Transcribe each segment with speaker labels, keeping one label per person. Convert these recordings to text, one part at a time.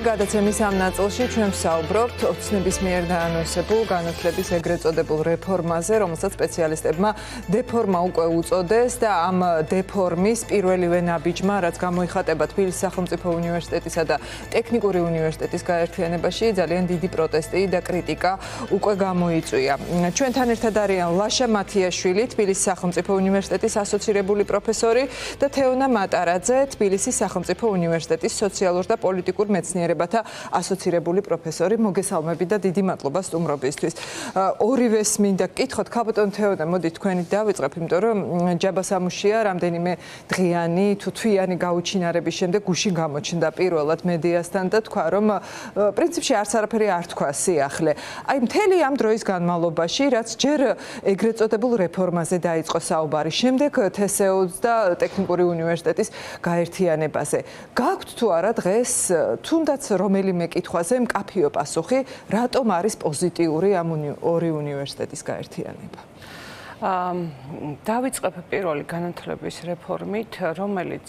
Speaker 1: გადაცემის ამ ნაწილში ჩვენ ვსაუბრობთ ოცნების მიერ დაანონსებულ განათლების ეგრეთ წოდებულ რეფორმაზე, რომელსაც სპეციალისტებმა დეფორმა უკვე უწოდეს და ამ დეფორმის პირველივე ნაბიჯმა, რაც გამოიხატება თბილისის სახელმწიფო უნივერსიტეტისა და ტექნიკური უნივერსიტეტის გაერთიანებაში, ძალიან დიდი პროტესტი და კრიტიკა უკვე გამოიწვია. ჩვენთან ერთად არიან ლაშა მათიაშვილი, თბილისის სახელმწიფო უნივერსიტეტის ასოცირებული პროფესორი და თეონა მატარაძე, თბილისის სახელმწიფო უნივერსიტეტის სოციალურ და პოლიტიკურ მეცნიერებათა ასოცირებული პროფესორი. მოგესალმები და დიდი მადლობა სტუმრობისთვის. ორივეს მინდა გკითხოთ, ქალბატონ თეონა, მოდით თქვენით დავიწყებ, იმიტომ რომ ჯაბა სამუშია რამდენიმე დღიანი თუ თვიანი გაუჩინარების შემდეგ გუშინ გამოჩნდა პირველად მედიასთან და თქვა, რომ პრინციპში არც არაფერი არ თქვა სიახლე. აი მთელი ამ დროის განმავლობაში, რაც ჯერ ეგრეთ წოდებულ რეფორმაზე დაიწყო საუბარი, შემდეგ თსეუს და ტექნიკური უნივერსიტეტის გაერთიანებაზე. გაქვთ თუ არა დღეს თუნდაც რომელიმე კითხვაზე მკაფიო პასუხი, რატომ არის პოზიტიური ამ ორი უნივერსიტეტის გაერთიანება?
Speaker 2: დავიწყებ პირველი განათლების რეფორმით, რომელიც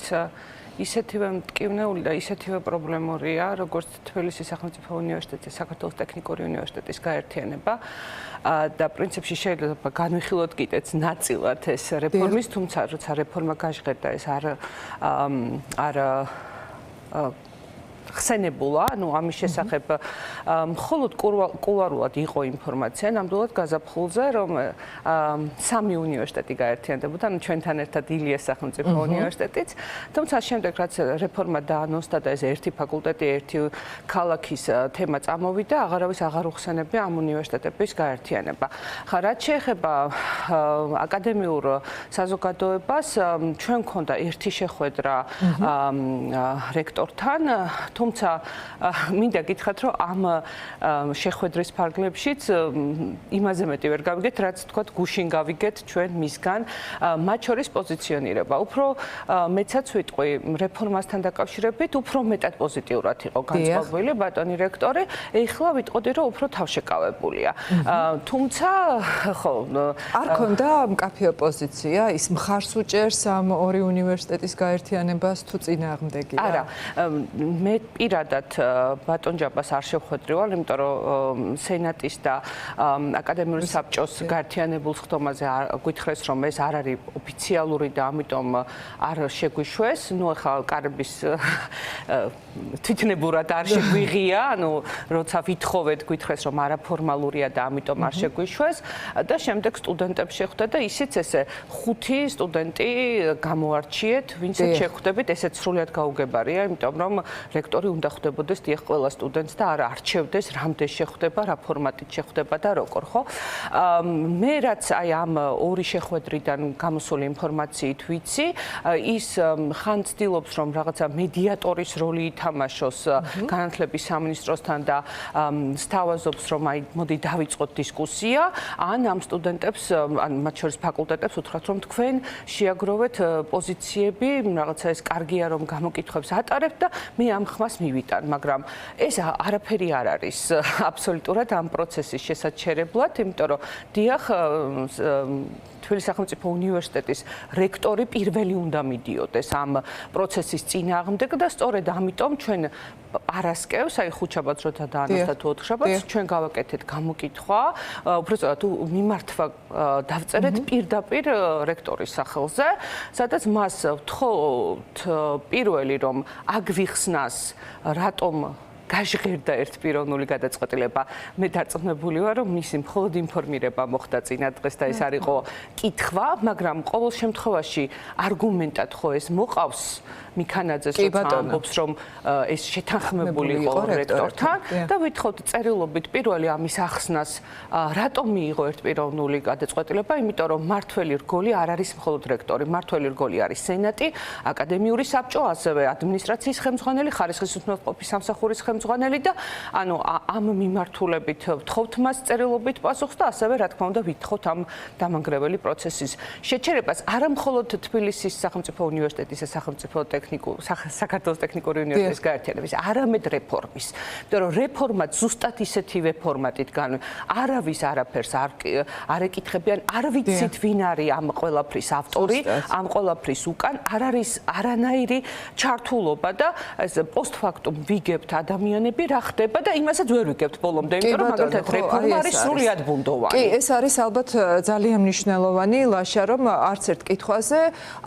Speaker 2: ისეთივე მტკივნეული და ისეთივე პრობლემურია, როგორც თბილისის სახელმწიფო უნივერსიტეტის, საქართველოს ტექნიკური უნივერსიტეტის გაერთიანება და პრინციპში შეიძლება განვიხილოთ კიდეც ნაწილად ეს რეფორმის, თუმცა როცა რეფორმა გაჟღერდა, ეს არ ხსენებულა, ანუ ამის შესახებ მხოლოდ კულუარულად იყო ინფორმაცია, ნამდვილად გაზაფხულზე, რომ სამი უნივერსიტეტი გაერთიანდებოდა, ანუ ჩვენთან ერთად ილიას სახელმწიფო უნივერსიტეტიც, თუმცა შემდეგ რაც რეფორმა დაანონსდა და ეს ერთი ფაკულტეტი, ერთი ქალაქის თემა წამოვიდა, აღარავის აღარ უხსენებია ამ უნივერსიტეტების გაერთიანება. რაც შეეხება აკადემიურ საზოგადოებას, ჩვენ გვქონდა ერთი შეხვედრა რექტორთან, თუმცა მინდა გითხრათ, რომ ამ შეხვედრის ფარგლებშიც იმაზე მეტი ვერ გავიგეთ, რაც თქვათ გუშინ გავიგეთ ჩვენ მისგან, მათ შორის პოზიციონირება. უფრო მეცაც ვიტყვი რეფორმასთან დაკავშირებით, უფრო მეტად პოზიტიურად იყო განწყობილი ბატონი რექტორი, ეხლა ვიტყოდი, რომ უფრო თავშეკავებულია. თუმცა ხო,
Speaker 1: არ ქონდა მკაფიო პოზიცია, ის მხარს უჭერს ამ ორი უნივერსიტეტის გაერთიანებას თუ წინააღმდეგია?
Speaker 2: არა, მე პირადად ბატონ ჯაბას არ შევხვედრივარ, იმიტომ რომ სენატის და აკადემიური საბჭოს გაერთიანებულ ხდომაზე გითხრეს, რომ ეს არ არის ოფიციალური და ამიტომ არ შეგვიშვეს. ნუ ახლა კარების თვითნებურად არ შეგვიღია, ანუ როცა ვითხოვეთ გითხრეს, რომ არაფორმალურია და ამიტომ არ შეგვიშვეს და შემდეგ სტუდენტებს შეხვდა და ისიც ესე 5 სტუდენტი გამოარჩიეთ, ვინცაც შეხვდებით, ესეც სრულად გაუგებარია, იმიტომ რომ რექტორი უნდა ხვდებოდეს დიახ ყველა სტუდენტს და არ არჩევდეს რამდენ შეხვდება, რა ფორმატით შეხვდება და როგორ, ხო? მე რაც აი ამ ორი შეხვედრიდან გამოსული ინფორმაციით ვიცი, ის ხან ცდილობს რომ რაღაცა მედიატორის როლი ითამაშოს განათლების სამინისტროსთან და სთავაზობს რომ აი მოდი დავიწყოთ დისკუსია, ან ამ სტუდენტებს, ან მათ შორის ფაკულტეტებს უთხრათ რომ თქვენ შეაგროვეთ პოზიციები, რაღაცა ეს კარგია რომ გამოკითხვებს ატარებთ და მე ამ ხმას მივიტან, მაგრამ ეს არაფერი არ არის აბსოლუტურად ამ პროცესის შესაჩერებლად, იმიტომ რომ დიახ თბილისის სახელმწიფო უნივერსიტეტის რექტორი პირველი უნდა მიდიოდეს ამ პროცესის წინააღმდეგ და სწორედ ამიტომ ჩვენ პარასკევს, აი ხუთშაბათს როცა დაანონსდა თუ ოთხშაბათს, ჩვენ გავაკეთეთ გამოკითხვა, უბრალოდ მიმართვა დავწერეთ პირდაპირ რექტორის სახელზე, სადაც მას ვთხოვთ პირველი რომ აგვიხსნას რატომ გაჟღერდა ერთპიროვნული გადაწყვეტილება. მე დარწმუნებული ვარ, რომ მისი მხოლოდ ინფორმირება მოხდა წინა დღეს და ეს არ იყო კითხვა, მაგრამ ყოველ შემთხვევაში არგუმენტად ხო ეს მოყავს მიქანაძეს, როცა ამბობს, რომ ეს შეთანხმებული იყო რექტორთან და ვითხოვთ წერილობით პირველი ამის ახსნას, რატომ მიიღო ერთპიროვნული გადაწყვეტილება, იმიტომ რომ მართველი რგოლი არ არის მხოლოდ რექტორი, მართველი რგოლი არის სენატი, აკადემიური საბჭო, ასევე ადმინისტრაციის ხელმძღვანელი, ხარისხის უზრუნველყოფის სამსახურის ხელმძღვანელი და ანუ ამ მიმართულებით ვთხოვთ მას წერილობით პასუხს და ასევე რა თქმა უნდა ვითხოვთ ამ დამანგრეველი პროცესის შეჩერებას არა მხოლოდ თბილისის სახელმწიფო უნივერსიტეტის და საქართველოს ტექნიკური უნივერსიტეტის გაერთიანების, არამედ რეფორმის. იმიტომ რომ რეფორმა ზუსტად ისეთივე ფორმატით არავის არაფერს არ ეკითხებიან, არ ვიცით ვინ არის ამ ყველაფრის ავტორი, ამ ყველაფრის უკან არ არის არანაირი ჩართულობა და ეს პოსტფაქტუმ ვიგებთ ადამიანს ადამიანები რა ხდება და იმასაც ვერ ვიგებთ ბოლომდე, იმიტომ რომ მაგალითად რეფორმა არის სრულად ბუნდოვანი.
Speaker 1: კი, ეს არის ალბათ ძალიან მნიშვნელოვანი ლაშა, რომ არც ერთ კითხვაზე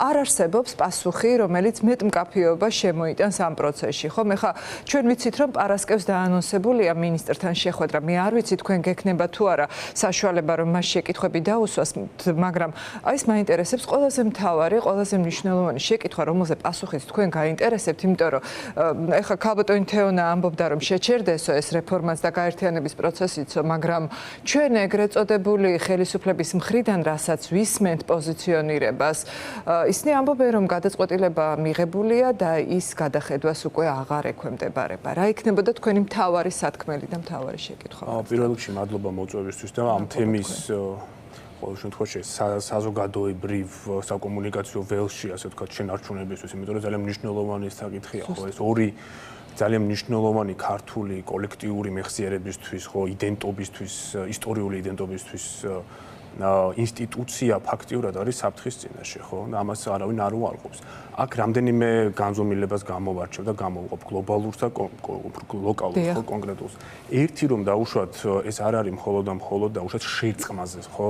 Speaker 1: არ არსებობს პასუხი, რომელიც მეტმკაფიობას შემოიტანს ამ პროცესში, ხო? მე ხა ჩვენ ვიცით, რომ პარასკევს დაანონსებულია მინისტრთან შეხვედრა. მე არ ვიცი თქვენ გექნება თუ არა საშუალება, რომ მას შეკითხვები დაუსვას, მაგრამ აი ეს მაინტერესებს ყველაზე მთავარი, ყველაზე მნიშვნელოვანი შეკითხვა, რომელზე პასუხიც თქვენ გაინტერესებთ, იმიტომ რომ ეხლა ქალბატონი თეონა ამბობდა, რომ შეჩერდესო ეს რეფორმაც და გაერთიანების პროცესიც, მაგრამ ჩვენ ეგრეთ წოდებული ხელისუფლების მხრიდან, რასაც ვისმენთ პოზიციონირებას, ისინი ამბობენ, რომ გადაწყვეტილება მიღებულია და ის გადახედვას უკვე აღარ ექვემდებარება. რა იქნებოდა თქვენი მთავარი სათქმელი და მთავარი შეკითხვა?
Speaker 3: პირველ რიგში მადლობა მოწვევისთვის და ამ თემის ყოველ შემთხვევაში საზოგადოებრივ საკომუნიკაციო ველში, ასე ვთქვათ, შენარჩუნებისთვის, იმიტომ რომ ძალიან მნიშვნელოვანი საკითხია, ხო, ეს ორი ძალიან მნიშვნელოვანი ქართული კოლექტიური მეხსიერებისთვის, ხო, იდენტობისთვის, ისტორიული იდენტობისთვის ინსტიტუცია ფაქტიურად არის საფრთხის წინაშე, ხო? ამას არავინ არ უარყოფს. აქ რამდენიმე განზომილებას გამოვარჩევ და გამოვყოფ გლობალურს და ლოკალურს, ხო, კონკრეტულს. ერთი რომ დაუშვათ, ეს არ არის მხოლოდ დაუშვათ შერწყმაზე, ხო?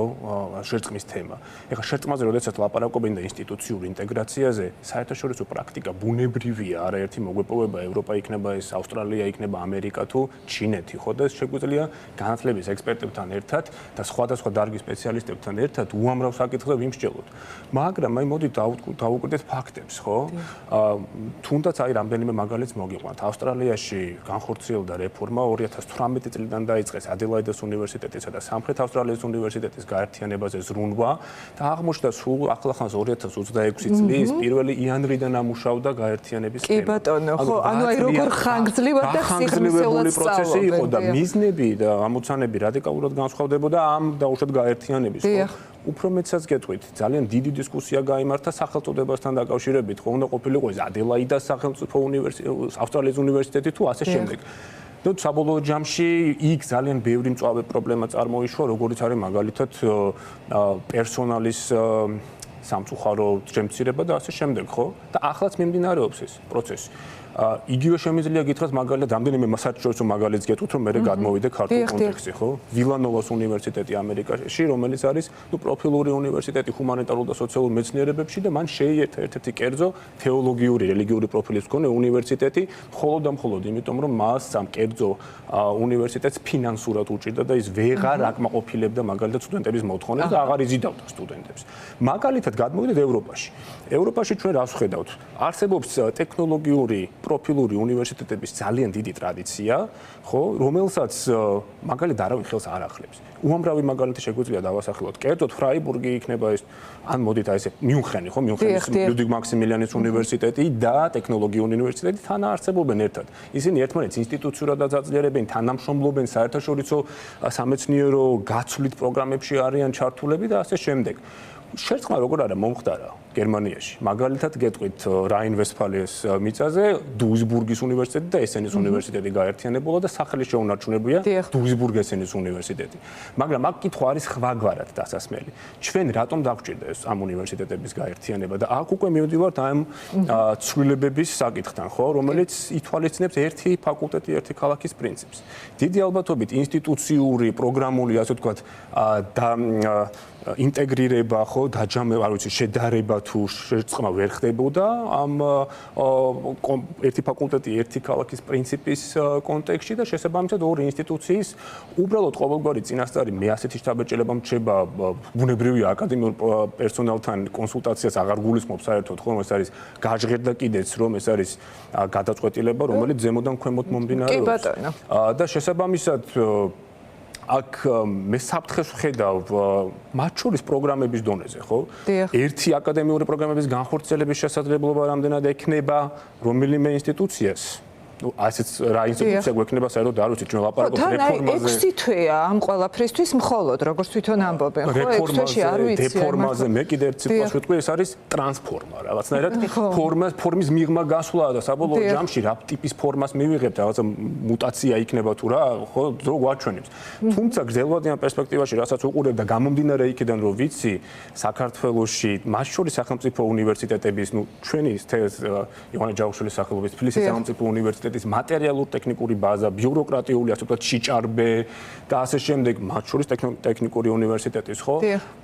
Speaker 3: შერწყმის თემა. ეხლა შერწყმაზე როდესაც ლაპარაკობენ და ინსტიტუციურ ინტეგრაციაზე, საერთაშორისო პრაქტიკა ბუნებრივია, არაერთი მოგვეპოვება, ევროპა იქნება ეს, ავსტრალია იქნება, ამერიკა თუ ჩინეთი, ხო? და ეს შეგვიძლია განათლების ექსპერტებთან ერთად და სხვადასხვა დარგის სპეციალისტებთან ერთად უამრავ საკითხზე ვიმსჯელოთ. მაგრამ აი მოდით დავუკვირდეთ ფაქტებს, ხო? თუნდაც აი რამდენიმე მაგალითს მოგიყვანთ. ავსტრალიაში განხორციელდა რეფორმა 2018 წლიდან დაიწყეს ადელაიდის უნივერსიტეტისა და სამხრეთ ავსტრალიის უნივერსიტეტის გაერთიანებაზე ზრუნვა და აღმოჩნდა სულ ახლახანს 2026 წლის 1 იანვრიდან ამუშავდა გაერთიანების
Speaker 1: კი ბატონო, ხო, ანუ აი როგორ ხანგრძლივად და სიხრმისეულად
Speaker 3: პროცესი იყო და მიზნები და ამოცანები რადიკალურად განსხვავდებოდა ამ დაუშვათ გაერთიანების, ხო? უფრო მეცაც გეტყვით, ძალიან დიდი დისკუსია გაიმართა სახელწოდებასთან დაკავშირებით, ხო უნდა ყოფილიყო ეს ადელაიდას სახელმწიფო უნივერსიტეტი, ავსტრალიის უნივერსიტეტი თუ ასე შემდეგ. და საბოლოო ჯამში იქ ძალიან ბევრი მწვავე პრობლემა წარმოიშვა, როგორც არის მაგალითად პერსონალის სამწუხარო შემცირება და ასე შემდეგ, ხო? და ახლაც მიმდინარეობს ეს პროცესი. იგივე შემიძლია გითხრათ მაგალითად რამდენიმე მასაჩუსეტსო მაგალითს გეტყვით, რომ მე გადმოვიდე ქართულ კონტექსტში, ხო? ვილანოვას უნივერსიტეტი ამერიკაში, რომელიც არის პროფილური უნივერსიტეტი ჰუმანიტარულ და სოციალურ მეცნიერებებში და მან შეიერთა ერთ-ერთი კერძო თეოლოგიური, რელიგიური პროფილის მქონე უნივერსიტეტი, მხოლოდ და მხოლოდ იმიტომ, რომ მას ამ კერძო უნივერსიტეტს ფინანსურად უჭირდა და ის ვეღარ აკმაყოფილებდა მაგალითად სტუდენტების მოთხოვნებს და აღარ იზიდავდა სტუდენტებს. მაგალითად გადმოვიდეთ ევროპაში. ევროპაში ჩვენ რას ვხედავთ? არსებობს ტექნოლოგიური პროფილური უნივერსიტეტების ძალიან დიდი ტრადიცია, ხო, რომელსაც მაგალითად არავინ ხელს არ ახლებს. უამრავი მაგალითი შეგვიძლია დავასახელოთ. კერძოდ ფრაიბურგი იქნება ეს, ან მოდით აი ესე მიუნხენი, ხო, მიუნხენის ლუდვიგ მაქსიმილიანის უნივერსიტეტი და ტექნოლოგიური უნივერსიტეტი თან არსებობენ ერთად. ისინი ერთმანეთს ინსტიტუციურად აძლიერებენ, თანამშრომლობენ საერთაშორისო სამეცნიერო გაცვლით პროგრამებში არიან ჩართულები და ასე შემდეგ. შერწყმა როგორ არა მომხდარა გერმანიაში. მაგალითად გეტყვით რაინ-ვესტფალიის მიწაზე დუისბურგის უნივერსიტეტი და ესენის უნივერსიტეტი გაერთიანებულა და სახელი შეუნარჩუნებია დუისბურგ-ესენის უნივერსიტეტი. მაგრამ აქ კითხვა არის ხვაგვარად დასასმელი. ჩვენ რატომ დაგვჭირდა ეს ამ უნივერსიტეტების გაერთიანება და აქ უკვე მივდივართ ამ ცვლილებების საკითხთან, ხო, რომელიც ითვალისწინებს ერთი ფაკულტეტი, ერთი ქალაქის პრინციპს. დიდი ალბათობით ინსტიტუციური, პროგრამული, ასე ვთქვათ, და ინტეგრირება, ხო, დაჯამება, არ ვიცი, შედარება თუ შერწყმა ვერ ხდებოდა ამ ერთი ფაკულტეტი, ერთი ქალაქის პრინციპის კონტექსტში და შესაბამისად ორი ინსტიტუციის უბრალოდ ყოველგვარი წინასწარი მე ასეთი შთაბეჭდილება მრჩება ბუნებრივია აკადემიურ პერსონალთან კონსულტაციას აღარ გულისხმობ საერთოდ, ხო, ეს არის გაჟღერდა კიდეც, რომ ეს არის გადაწყვეტილება, რომელიც ზემოდან ქვემოთ მომდინარეობს.
Speaker 1: კი ბატონო.
Speaker 3: და შესაბამისად აქ მე საფრთხეს ვხედავ მათ შორის პროგრამების დონეზე, ხო? ერთი აკადემიური პროგრამების განხორციელების შესაძლებლობა რამდენად ექნება რომელიმე ინსტიტუციას? ну ასეც რა ინსტიტუცია გვექნება საერთოდ არ ვიცი ჩვენ ლაპარაკობთ რეფორმაზე
Speaker 1: 6 თვეა ამ ყველაფრისთვის მხოლოდ როგორც თვითონ ამბობენ ხო 6 თვეში არ ვიცი
Speaker 3: რეფორმაზე მე კიდე ერთ ციფრას ვიტყვი ეს არის ტრანსფორმა რაღაცნაირად ფორმის მიღმა გასვლა და საბოლოო ჯამში რა ტიპის ფორმას მივიღებთ რაღაცა მუტაცია იქნება თუ რა ხო დრო გვაჩვენებს თუმცა გრძელვადიან პერსპექტივაში რასაც უყურებ და გამომდინარე იქიდან რომ ვიცი საქართველოში მათ შორის სახელმწიფო უნივერსიტეტების ну ჩვენი იოანე ჯავახიშვილის სახელობის თბილისის სახელმწიფო უნივერსიტეტი უნივერსიტეტის მატერიალურ-ტექნიკური ბაზა, ბიუროკრატიული, ასე ვთქვათ, შეჭარბე და ასე შემდეგ, მათ შორის ტექნიკური უნივერსიტეტის, ხო?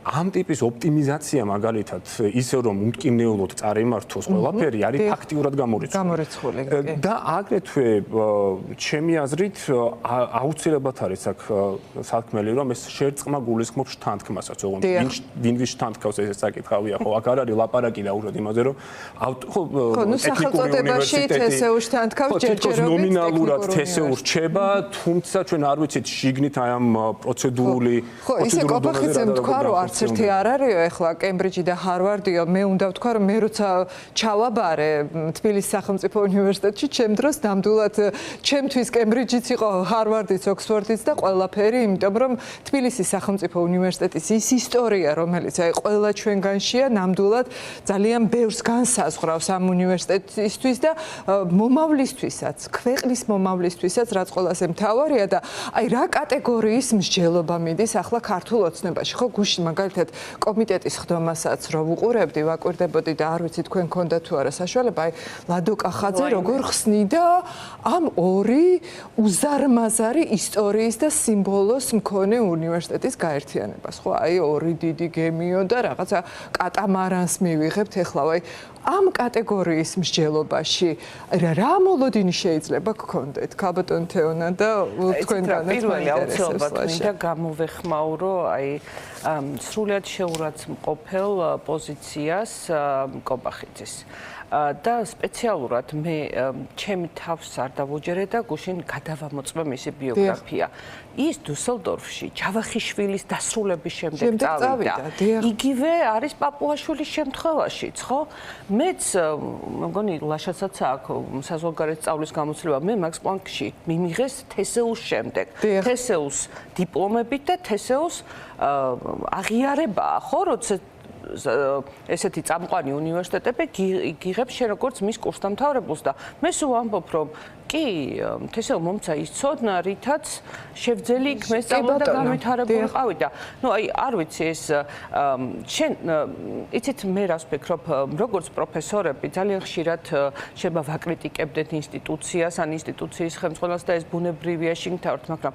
Speaker 3: ამ ტიპის ოპტიმიზაცია მაგალითად, ისე რომ უმტკივნეულოდ წარიმართოს ყველაფერი, არის ფაქტიურად
Speaker 1: გამორიცხული.
Speaker 3: და აგრეთვე ჩემი აზრით აუცილებლად არის აქ საქმელი, რომ ეს შერწყმა გულისხმობს შთანთქმასაც, ოღონდ ვინ ვის შთანთქავს ეს საკითხავია, ხო? აქ არ არის ლაპარაკი დაუშვათ იმაზე, რომ
Speaker 1: სახელწოდებაში TSU შთანთქავს ჯერჯერობით
Speaker 3: ნომინალურად TSU რჩება, თუმცა ჩვენ არ ვიცით შიგნით აი ამ პროცედურული
Speaker 1: ხო, ისე ყოფახიცემ თქვა, რომ არც ერთი არ არისო, ეხლა კემბრიჯი და ჰარვარდიო, მე უნდა ვთქვა, რომ მე როცა ჩავაბარე თბილისის სახელმწიფო უნივერსიტეტში, ჩემ დროს ნამდვილად ჩემთვის კემბრიჯიც იყო, ჰარვარდიც, ოქსფორდიც და ყველაფერი, იმიტომ რომ თბილისის სახელმწიფო უნივერსიტეტის ის ისტორია, რომელიც აი ყველა ჩვენგანშია, ნამდვილად ძალიან ბევრს განსაზღვრავს ამ უნივერსიტეტისთვის და მომავლისთვისაც, ქვეყნის მომავლისთვისაც, რაც ყველაზე მთავარია და აი რა კატეგორიის მსჯელობა მიდის ახლა ქართულ ოცნებაში, ხო, გუშინ მაგალითად კომიტეტის ხდომასაც რო ვუყურებდი, ვაკვირდებოდი და არ ვიცი თქვენ გქონდა თუ არა საშუალება, აი ლადო კახაძე როგორ ხსნიდა ამ ორი უზარმაზარი ისტორიის და სიმბოლოს მქონე უნივერსიტეტის გაერთიანებას, ხო, აი ორი დიდი გემიო და რაღაცა კატამარანს მივიღებთ ეხლა, აი ამ კატეგორიის მსჯელობაში რა მოლოდინი შეიძლება გქონდეთ ქაბატონ თეონა და თქვენგანაც
Speaker 2: აუცილებლად მინდა გამოვეხმაურო აი სრულად შეურაცხმყოფელ პოზიციას კობახიძის და სპეციალურად მე ჩემი თავს არ დავუჯერე და გუშინ გადავამოწმე მისი ბიოგრაფია. ის დუსელდორფში ჯავახიშვილის დასრულების შემდეგ წავიდა. იგივე არის პაპუაშვილის შემთხვევაშიც, ხო? მეც მგონი ლაშაცაც აქვს საზღვარგარეთ სწავლის გამოცდილება. მე მაქს პლანკში მიმიღეს TSU-ს შემდეგ. TSU-ს დიპლომებით და TSU-ს აღიარებაა, ხო, როცა ესეთი წამყვანი უნივერსიტეტები გიღებს შენ როგორც მის კურსდამთავრებულს და მე სულ ვამბობ რომ კი TSU მომცა ის ცოდნა რითაც შევძელი იქ მესწავლა და განვითარებული ყავი და ნუ აი არ ვიცი ეს შენ იცით მე რას ვფიქრობ როგორც პროფესორები ძალიან ხშირად შეიძლება ვაკრიტიკებდეთ ინსტიტუციას ან ინსტიტუციის ხელმძღვანელს და ეს ბუნებრივია შეგთავართ მაგრამ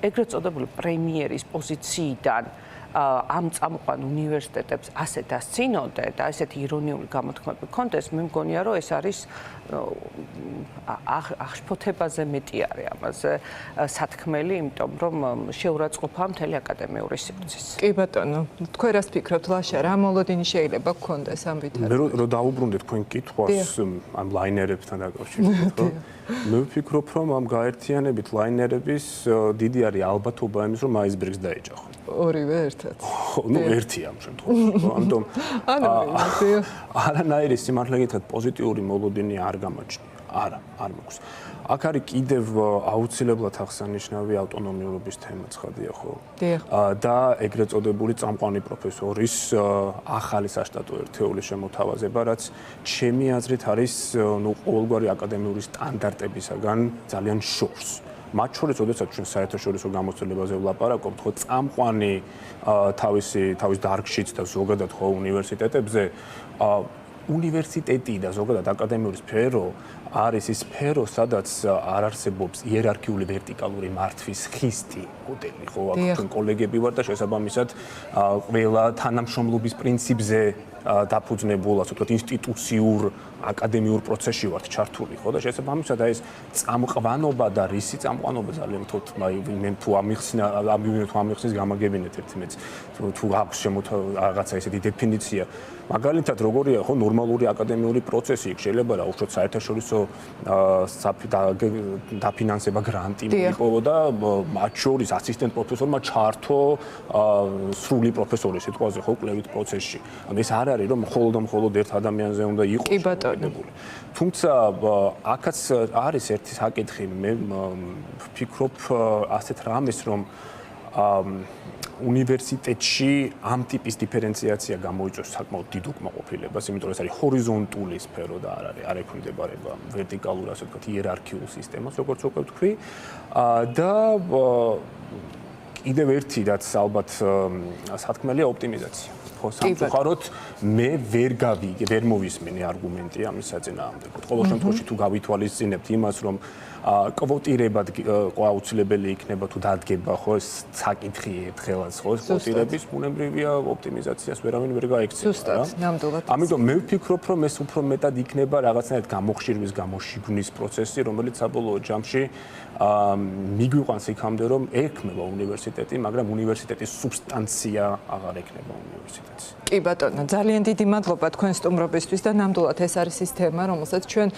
Speaker 2: ეგრეთ წოდებული პრემიერის პოზიციიდან ამ წამყვან უნივერსიტეტებს ასე დასცინოდე და ესეთი ირონიული გამოთქმები გქონდეს, მე მგონია რომ ეს არის აღშფოთებაზე მეტი არის ამაზე სათქმელი, იმიტომ რომ შეურაცხყოფა მთელი აკადემიური სივრცის.
Speaker 1: კი ბატონო, თქვენ რას ფიქრობთ ლაშა, რა მოლოდინი შეიძლება გქონდეს ამ ვითარებაში?
Speaker 3: მე რო დაუბრუნდეთ თქვენ კითხვას ამ ლაინერებთან დაკავშირებით, ხო? მე ვფიქრობ რომ ამ გაერთიანებით ლაინერების დიდი არის ალბათობა იმის რომ აისბერგს დაეჯახო.
Speaker 1: ორივე ერთად.
Speaker 3: ნუ ერთი ამ შემთხვევაში, ხო? ამიტომ არანაირი სიმართლე გითხრათ პოზიტიური მოლოდინი არ გამოჩნია. არა, არ მაქვს. აქ არის კიდევ აუცილებლად აღსანიშნავი ავტონომიურობის თემა ცხადია, ხო? და ეგრეთ წოდებული წამყვანი პროფესორის ახალი საშტატო ერთეულის შემოთავაზება, რაც ჩემი აზრით არის ნუ ყოველგვარი აკადემიური სტანდარტებისაგან ძალიან შორს. მათ შორის, როდესაც ჩვენ საერთაშორისო გამოცდილებაზე ვლაპარაკობთ, ხო, წამყვანი თავის დარგშიც და ზოგადად ხო უნივერსიტეტებზე უნივერსიტეტი და ზოგადად აკადემიური სფერო არის ის სფერო, სადაც არ არსებობს იერარქიული ვერტიკალური მართვის ხისტი მოდელი, ხო, აქ ჩვენ კოლეგები ვართ და შესაბამისად ყველა თანამშრომლობის პრინციპზე დაფუძნებულ, ასე ვთქვათ, ინსტიტუციურ აკადემიურ პროცესში ვართ ჩართული, ხო და შესაბამისად აი ეს წამყვანობა და რისი წამყვანობა ძალიან თოთ, აი მე თუ ამიხსნის გამაგებინეთ ერთმეც თუ აქვს რაღაცა ესეთი დეფინიცია. მაგალითად, როგორია ხო ნორმალური აკადემიური პროცესი, იქ შეიძლება რა უშუალოდ საერთაშორისო დაფინანსება გრანტი მოიპოვა და მათ შორის ასისტენტ პროფესორმა ჩართო სრული პროფესორი სიტყვაზე ხო კვლევით პროცესში. ანუ ეს არ არის რომ მხოლოდ ერთ ადამიანზე უნდა იყოს.
Speaker 1: კი ბატონო.
Speaker 3: თუმცა აქაც არის ერთი საკითხი, მე ვფიქრობ ასეთ რამეს რომ უნივერსიტეტში ამ ტიპის დიფერენციაცია გამოიწვევს საკმაოდ დიდ უკმაყოფილებას, იმიტომ რომ ეს არის ჰორიზონტული სფერო და არ ექვემდებარება ვერტიკალურ, ასე ვთქვათ, იერარქიულ სისტემას, როგორც უკვე ვთქვი. და კიდევ ერთი რაც ალბათ სათქმელია ოპტიმიზაცია. ხო სამწუხაროდ მე ვერ მოვისმენი არგუმენტი ამის საწინააღმდეგოდ. ყოველ შემთხვევაში თუ გავითვალისწინებთ იმას, რომ კვოტირებად აუცილებელი იქნება თუ დადგება ხო ეს საკითხი ერთხელაც ხო კვოტირების ბუნებრივია ოპტიმიზაციას ვერავინ ვერ გაექცევა რა.
Speaker 1: ზუსტად, ნამდვილად.
Speaker 3: ამიტომ მე ვფიქრობ, რომ ეს უფრო მეტად იქნება რაღაცნაირად გამოხშირვის, გამოშიგნის პროცესი, რომელიც საბოლოო ჯამში მიგვიყვანს იქამდე, რომ ექმება უნივერსიტეტი, მაგრამ უნივერსიტეტის სუბსტანცია აღარ ექნება უნივერსიტეტს.
Speaker 1: კი ბატონო, ძალიან დიდი მადლობა თქვენ სტუმრობისთვის და ნამდვილად ეს არის ის თემა, რომელსაც ჩვენ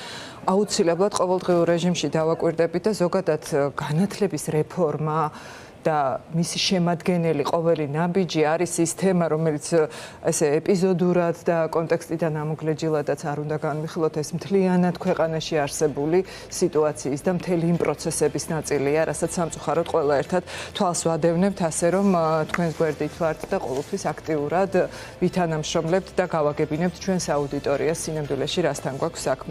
Speaker 1: აუცილებლად ყოველდღიურ რეჟიმში დავაკვირდებით და ზოგადად განათლების რეფორმა და მისი შემადგენელი ყოველი ნაბიჯი არის ის თემა, რომელიც ესე ეპიზოდურად და კონტექსტიდან ამოგლეჯილადაც არ უნდა განვიხილოთ, ეს მთლიანად ქვეყანაში არსებული სიტუაციის და მთელი იმ პროცესების ნაწილია, რასაც სამწუხაროდ ყველა ერთად თვალს ვადევნებთ, ასე რომ თქვენს გვერდით ვართ და ყოველთვის აქტიურად ვითანამშრომლებთ და გავაგებინებთ ჩვენს აუდიტორიას სინამდვილეში რასთან გვაქვს საქმე.